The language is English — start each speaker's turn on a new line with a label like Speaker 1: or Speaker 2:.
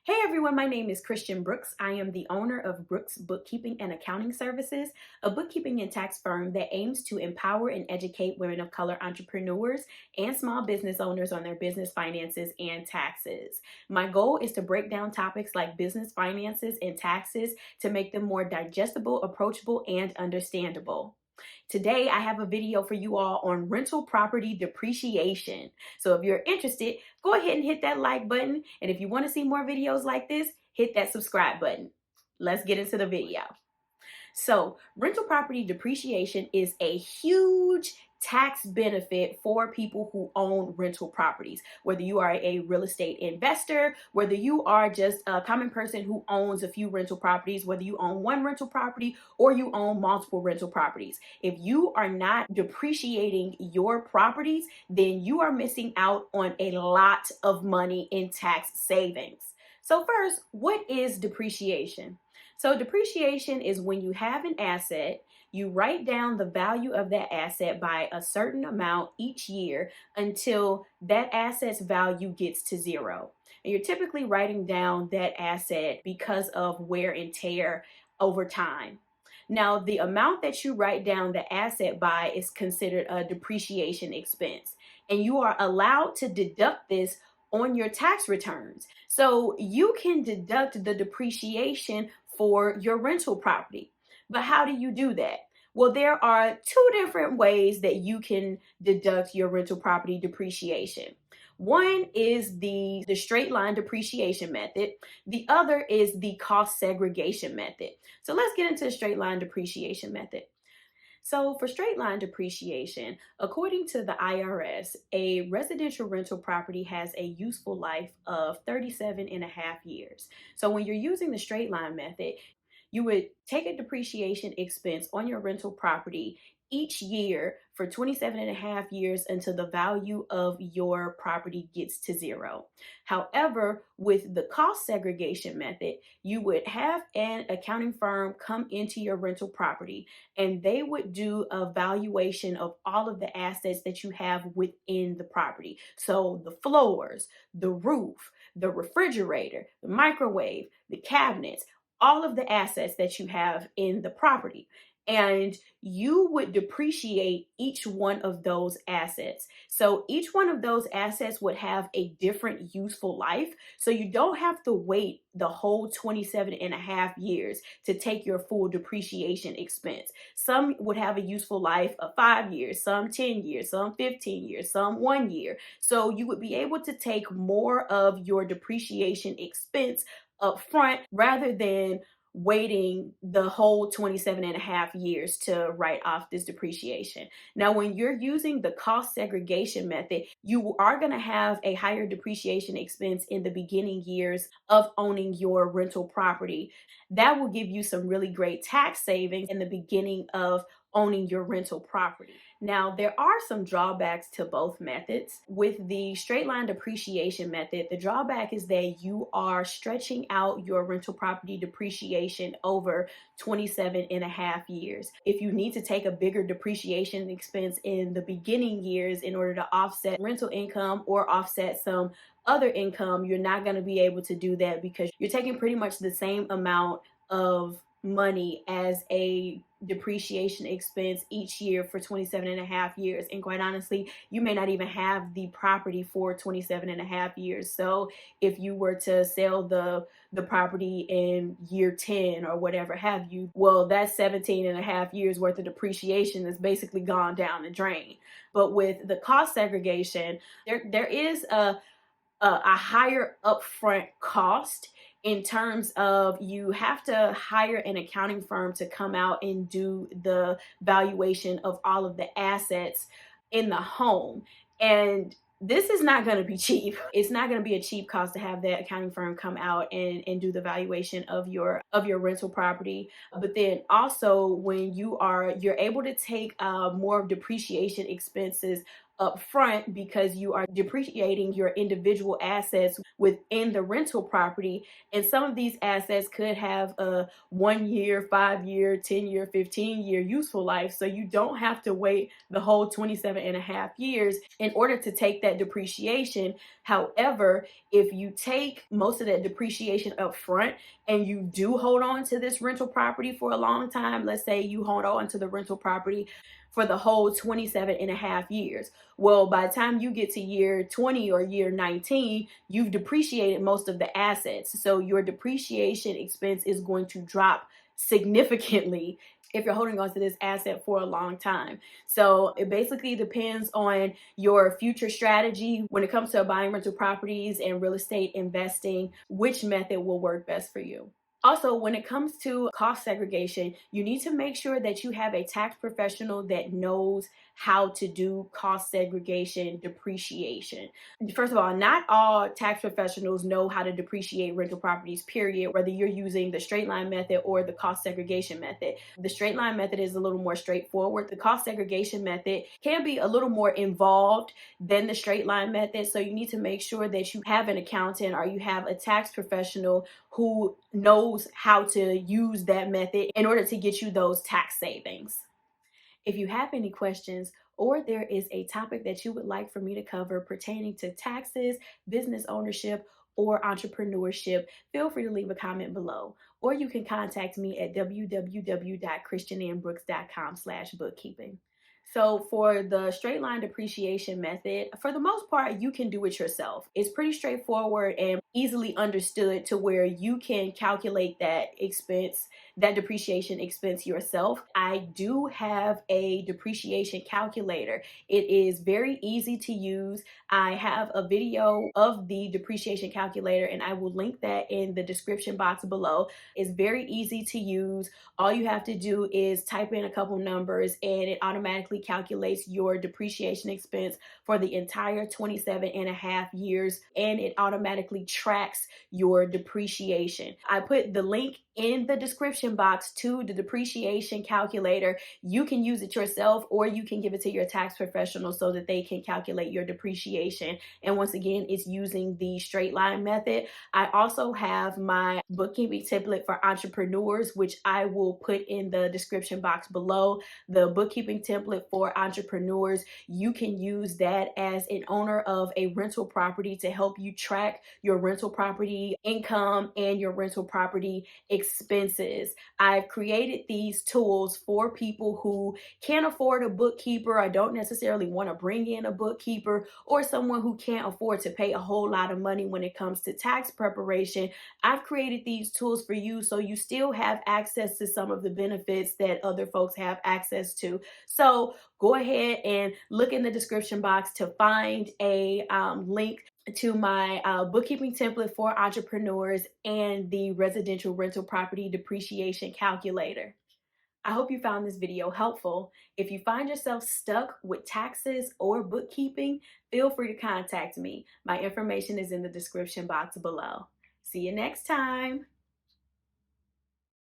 Speaker 1: Hey everyone, my name is Christian Brooks. I am the owner of Brooks Bookkeeping and Accounting Services, a bookkeeping and tax firm that aims to empower and educate women of color entrepreneurs and small business owners on their business finances and taxes. My goal is to break down topics like business finances and taxes to make them more digestible, approachable, and understandable. Today, I have a video for you all on rental property depreciation. So if you're interested, go ahead and hit that like button. And if you want to see more videos like this, hit that subscribe button. Let's get into the video. So, rental property depreciation is a huge tax benefit for people who own rental properties. Whether you are a real estate investor, whether you are just a common person who owns a few rental properties, whether you own one rental property or you own multiple rental properties. If you are not depreciating your properties, then you are missing out on a lot of money in tax savings. So first, what is depreciation? So depreciation is when you have an asset, you write down the value of that asset by a certain amount each year until that asset's value gets to zero. And you're typically writing down that asset because of wear and tear over time. Now, the amount that you write down the asset by is considered a depreciation expense, and you are allowed to deduct this on your tax returns. So you can deduct the depreciation for your rental property. But how do you do that? Well, there are two different ways that you can deduct your rental property depreciation. One is the straight line depreciation method. The other is the cost segregation method. So let's get into the straight line depreciation method. So for straight line depreciation, according to the IRS, a residential rental property has a useful life of 37 and a half years. So when you're using the straight line method, you would take a depreciation expense on your rental property each year for 27 and a half years until the value of your property gets to zero. However, with the cost segregation method, you would have an accounting firm come into your rental property and they would do a valuation of all of the assets that you have within the property. So the floors, the roof, the refrigerator, the microwave, the cabinets, all of the assets that you have in the property. And you would depreciate each one of those assets. So each one of those assets would have a different useful life. So you don't have to wait the whole 27 and a half years to take your full depreciation expense. Some would have a useful life of 5 years, some 10 years, some 15 years, some 1 year. So you would be able to take more of your depreciation expense up front rather than waiting the whole 27 and a half years to write off this depreciation. Now, when you're using the cost segregation method, you are going to have a higher depreciation expense in the beginning years of owning your rental property. That will give you some really great tax savings in the beginning of owning your rental property. Now, there are some drawbacks to both methods. With the straight line depreciation method, the drawback is that you are stretching out your rental property depreciation over 27 and a half years. If you need to take a bigger depreciation expense in the beginning years in order to offset rental income or offset some other income, you're not going to be able to do that because you're taking pretty much the same amount of money as a depreciation expense each year for 27 and a half years. And quite honestly, you may not even have the property for 27 and a half years. So if you were to sell the property in year 10 or whatever have you, well, that's 17 and a half years worth of depreciation is basically gone down the drain. But with the cost segregation, there is a higher upfront cost in terms of you have to hire an accounting firm to come out and do the valuation of all of the assets in the home. And this is not going to be cheap. It's not going to be a cheap cost to have that accounting firm come out and do the valuation of your rental property. But then also when you're able to take more depreciation expenses up front because you are depreciating your individual assets within the rental property. And some of these assets could have a 1 year, 5 year, 10 year, 15 year useful life. So you don't have to wait the whole 27 and a half years in order to take that depreciation. However, if you take most of that depreciation up front and you do hold on to this rental property for a long time, let's say you hold on to the rental property for the whole 27 and a half years. Well, by the time you get to year 20 or year 19, you've depreciated most of the assets. So your depreciation expense is going to drop significantly if you're holding on to this asset for a long time. So it basically depends on your future strategy when it comes to buying rental properties and real estate investing, which method will work best for you. Also, when it comes to cost segregation, you need to make sure that you have a tax professional that knows how to do cost segregation depreciation. First of all, not all tax professionals know how to depreciate rental properties, period, whether you're using the straight line method or the cost segregation method. The straight line method is a little more straightforward. The cost segregation method can be a little more involved than the straight line method. So you need to make sure that you have an accountant or you have a tax professional who knows how to use that method in order to get you those tax savings. If you have any questions or there is a topic that you would like for me to cover pertaining to taxes, business ownership, or entrepreneurship, feel free to leave a comment below. Or you can contact me at www.christianandbrooks.com/bookkeeping. So for the straight line depreciation method, for the most part, you can do it yourself. It's pretty straightforward and easily understood to where you can calculate that expense, that depreciation expense yourself. I do have a depreciation calculator. It is very easy to use. I have a video of the depreciation calculator and I will link that in the description box below. It's very easy to use. All you have to do is type in a couple numbers and it automatically calculates your depreciation expense for the entire 27 and a half years, and it automatically tracks your depreciation. I put the link in the description box to the depreciation calculator. You can use it yourself or you can give it to your tax professional so that they can calculate your depreciation. And once again, it's using the straight line method. I also have my bookkeeping template for entrepreneurs, which I will put in the description box below. The bookkeeping template for entrepreneurs, you can use that as an owner of a rental property to help you track your rental property income and your rental property expenses. I've created these tools for people who can't afford a bookkeeper or don't necessarily want to bring in a bookkeeper, or someone who can't afford to pay a whole lot of money when it comes to tax preparation. I've created these tools for you so you still have access to some of the benefits that other folks have access to. So go ahead and look in the description box to find a link to my bookkeeping template for entrepreneurs and the residential rental property depreciation calculator. I hope you found this video helpful. If you find yourself stuck with taxes or bookkeeping, feel free to contact me. My information is in the description box below. See you next time.